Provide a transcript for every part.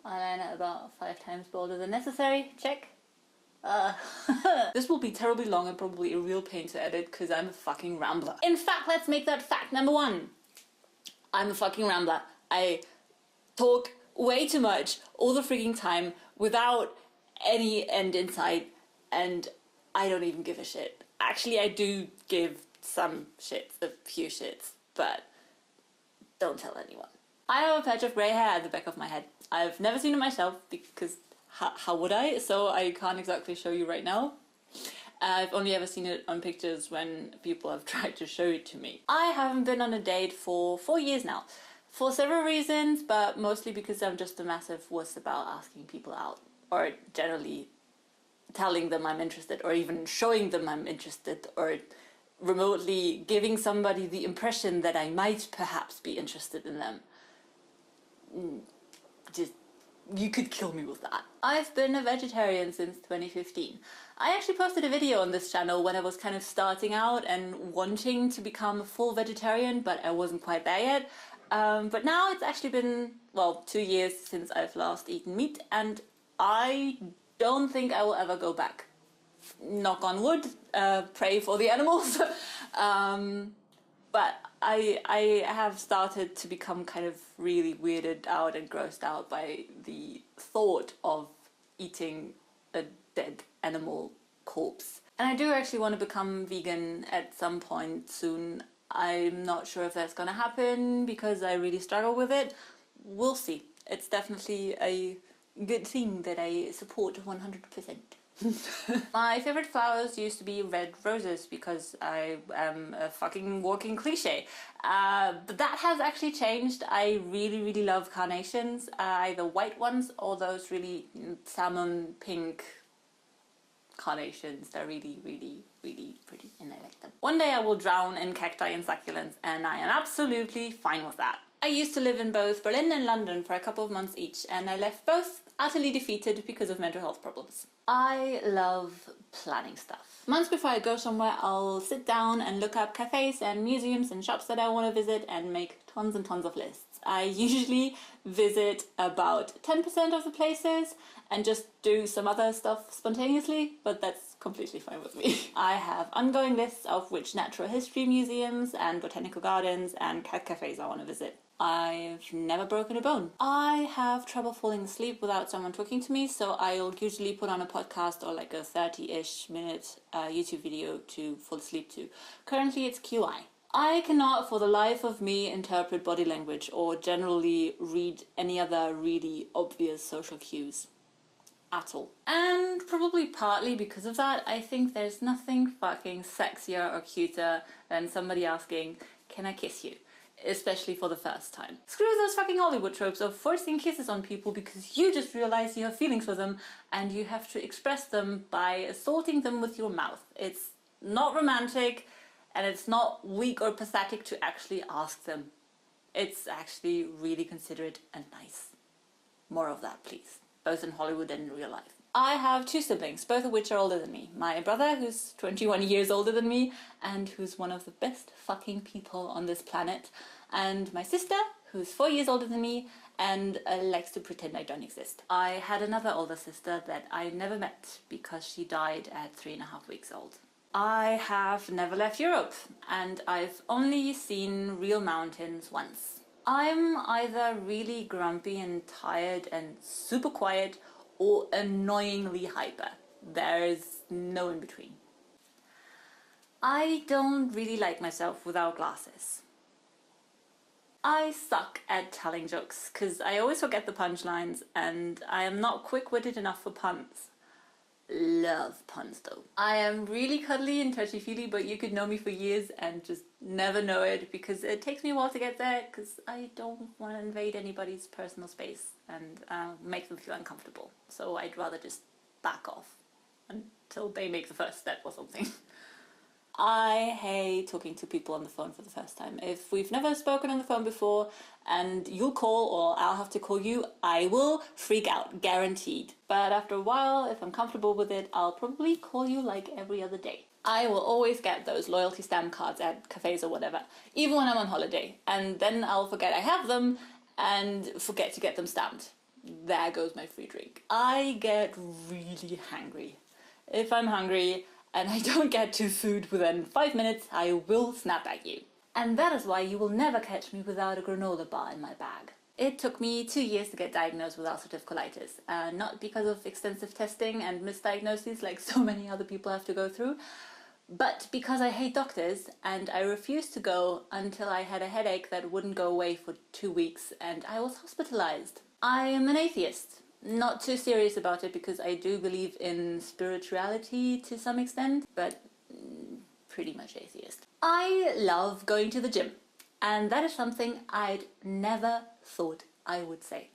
eyeliner about 5 times bolder than necessary. Check. This will be terribly long and probably a real pain to edit because I'm a fucking rambler. In fact, let's make that fact number 1. I'm a fucking rambler. I talk way too much all the freaking time without any end in sight, and I don't even give a shit. Actually, I do give some shits, a few shits, but don't tell anyone. I have a patch of grey hair at the back of my head. I've never seen it myself because how would I? So I can't exactly show you right now. I've only ever seen it on pictures when people have tried to show it to me. I haven't been on a date for 4 years now. For several reasons, but mostly because I'm just a massive wuss about asking people out. Or generally telling them I'm interested, or even showing them I'm interested, or remotely giving somebody the impression that I might perhaps be interested in them. Just, you could kill me with that. I've been a vegetarian since 2015. I actually posted a video on this channel when I was kind of starting out and wanting to become a full vegetarian, but I wasn't quite there yet. But now it's actually been, well, 2 years since I've last eaten meat, and I don't think I will ever go back. Knock on wood, pray for the animals. But I have started to become kind of really weirded out and grossed out by the thought of eating a dead animal corpse. And I do actually want to become vegan at some point soon. I'm not sure if that's gonna happen because I really struggle with it. We'll see. It's definitely a good thing that I support 100%. My favorite flowers used to be red roses because I am a fucking walking cliche. But that has actually changed. I really love carnations, either white ones or those really salmon pink carnations. They're really pretty and I like them. One day I will drown in cacti and succulents, and I am absolutely fine with that. I used to live in both Berlin and London for a couple of months each, and I left both utterly defeated because of mental health problems. I love planning stuff. Months before I go somewhere, I'll sit down and look up cafes and museums and shops that I want to visit and make tons and tons of lists. I usually visit about 10% of the places and just do some other stuff spontaneously, but that's completely fine with me. I have ongoing lists of which natural history museums and botanical gardens and cat cafes I want to visit. I've never broken a bone. I have trouble falling asleep without someone talking to me, so I'll usually put on a podcast or like a 30-ish minute YouTube video to fall asleep to. Currently it's QI. I cannot for the life of me interpret body language or generally read any other really obvious social cues at all. And probably partly because of that, I think there's nothing fucking sexier or cuter than somebody asking, "Can I kiss you?" Especially for the first time. Screw those fucking Hollywood tropes of forcing kisses on people because you just realize you have feelings for them and you have to express them by assaulting them with your mouth. It's not romantic and it's not weak or pathetic to actually ask them. It's actually really considerate and nice. More of that, please. Both in Hollywood and in real life. I have 2 siblings, both of which are older than me. My brother, who's 21 years older than me, and who's one of the best fucking people on this planet. And my sister, who's 4 years older than me, and likes to pretend I don't exist. I had another older sister that I never met because she died at 3.5 weeks old. I have never left Europe, and I've only seen real mountains once. I'm either really grumpy and tired and super quiet, or annoyingly hyper. There's no in between. I don't really like myself without glasses. I suck at telling jokes because I always forget the punchlines and I am not quick-witted enough for puns. Love puns though. I am really cuddly and touchy-feely, but you could know me for years and just never know it because it takes me a while to get there because I don't want to invade anybody's personal space and make them feel uncomfortable. So I'd rather just back off until they make the first step or something. I hate talking to people on the phone for the first time. If we've never spoken on the phone before and you'll call or I'll have to call you, I will freak out, guaranteed. But after a while, if I'm comfortable with it, I'll probably call you like every other day. I will always get those loyalty stamp cards at cafes or whatever, even when I'm on holiday. And then I'll forget I have them and forget to get them stamped. there goes my free drink. I get really hangry. If I'm hungry and I don't get to food within 5 minutes, I will snap at you. And that is why you will never catch me without a granola bar in my bag. It took me 2 years to get diagnosed with ulcerative colitis, not because of extensive testing and misdiagnoses like so many other people have to go through, but because I hate doctors and I refused to go until I had a headache that wouldn't go away for 2 weeks and I was hospitalized. I am an atheist. Not too serious about it because I do believe in spirituality to some extent, but pretty much atheist. I love going to the gym, and that is something I'd never thought I would say.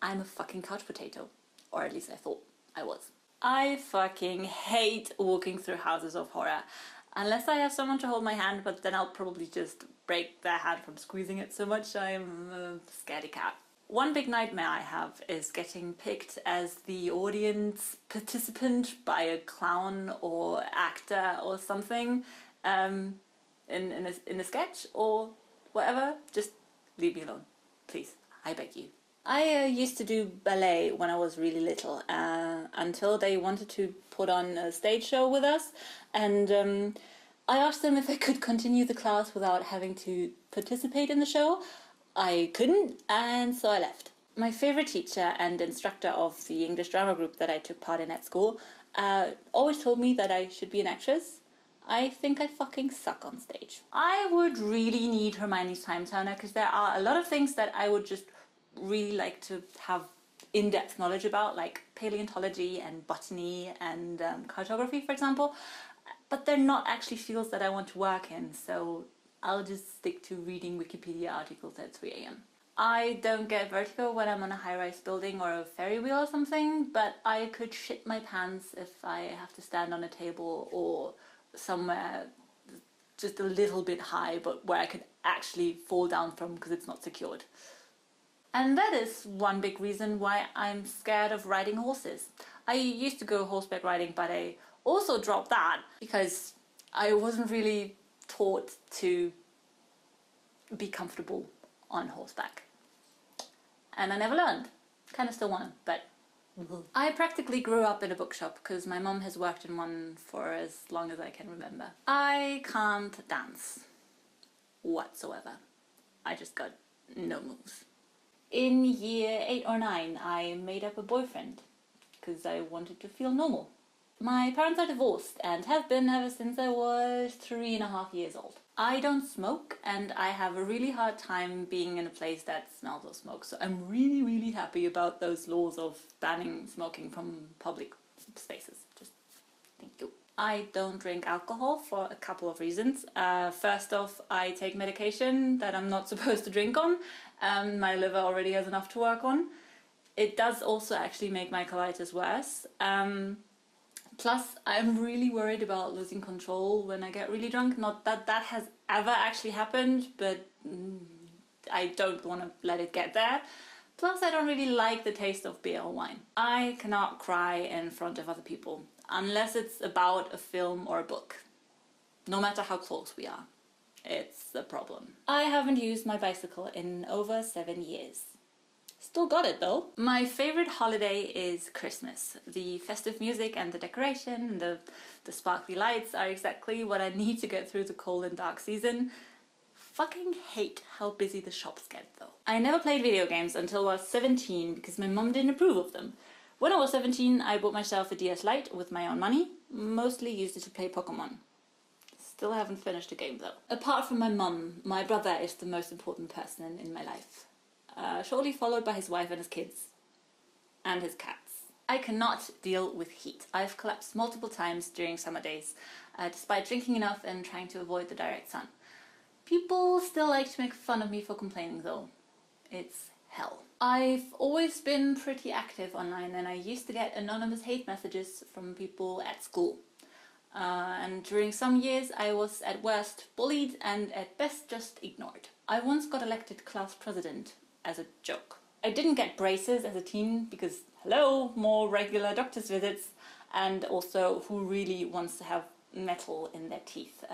I'm a fucking couch potato, or at least I thought I was. I fucking hate walking through houses of horror. Unless I have someone to hold my hand, but then I'll probably just break their hand from squeezing it so much. I'm a scaredy cat. One big nightmare I have is getting picked as the audience participant by a clown or actor or something in a sketch or whatever. Just leave me alone, please. I beg you. I used to do ballet when I was really little, until they wanted to put on a stage show with us, and I asked them if I could continue the class without having to participate in the show. I couldn't, and so I left. My favorite teacher and instructor of the English drama group that I took part in at school always told me that I should be an actress. I think I fucking suck on stage. I would really need Hermione's time turner because there are a lot of things that I would just really like to have in-depth knowledge about, like paleontology and botany and cartography, for example, but they're not actually fields that I want to work in, so I'll just stick to reading Wikipedia articles at 3 a.m. I don't get vertigo when I'm on a high-rise building or a Ferry wheel or something, but I could shit my pants if I have to stand on a table or somewhere just a little bit high, but where I could actually fall down from because it's not secured. And that is one big reason why I'm scared of riding horses. I used to go horseback riding, but I also dropped that because I wasn't really taught to be comfortable on horseback. And I never learned. Kind of still want to, but I practically grew up in a bookshop because my mom has worked in one for as long as I can remember. I can't dance whatsoever. I just got no moves. In year 8 or 9, I made up a boyfriend because I wanted to feel normal. My parents are divorced and have been ever since I was 3.5 years old. I don't smoke and I have a really hard time being in a place that smells of smoke, so I'm really, really happy about those laws of banning smoking from public spaces. Just thank you. I don't drink alcohol for a couple of reasons. First off, I take medication that I'm not supposed to drink on. My liver already has enough to work on. It does also actually make my colitis worse. Plus, I'm really worried about losing control when I get really drunk. Not that that has ever actually happened, but I don't want to let it get there. Plus, I don't really like the taste of beer or wine. I cannot cry in front of other people, unless it's about a film or a book. No matter how close we are. It's a problem. I haven't used my bicycle in over 7 years. Still got it though. My favorite holiday is Christmas. The festive music and the decoration and the sparkly lights are exactly what I need to get through the cold and dark season. Fucking hate how busy the shops get though. I never played video games until I was 17 because my mum didn't approve of them. When I was 17, I bought myself a DS Lite with my own money. Mostly used it to play Pokemon. Still haven't finished the game though. Apart from my mum, my brother is the most important person in my life. Shortly followed by his wife and his kids. And his cats. I cannot deal with heat. I've collapsed multiple times during summer days, despite drinking enough and trying to avoid the direct sun. People still like to make fun of me for complaining though. It's hell. I've always been pretty active online and I used to get anonymous hate messages from people at school. And during some years I was at worst bullied and at best just ignored. I once got elected class president as a joke. I didn't get braces as a teen because, hello, more regular doctor's visits, and also who really wants to have metal in their teeth.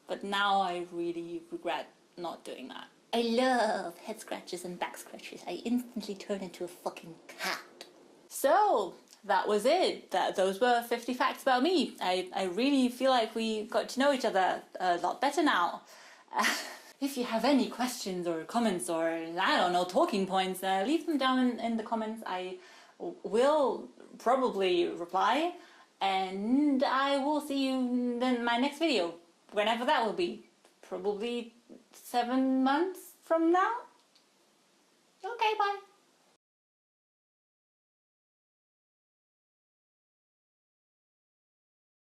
But now I really regret not doing that. I love head scratches and back scratches. I instantly turn into a fucking cat. So, that was it. Those were 50 facts about me. I really feel like we got to know each other a lot better now. If you have any questions or comments or, I don't know, talking points, leave them down in the comments. I will probably reply, and I will see you in my next video, whenever that will be. Probably 7 months from now. Okay, bye.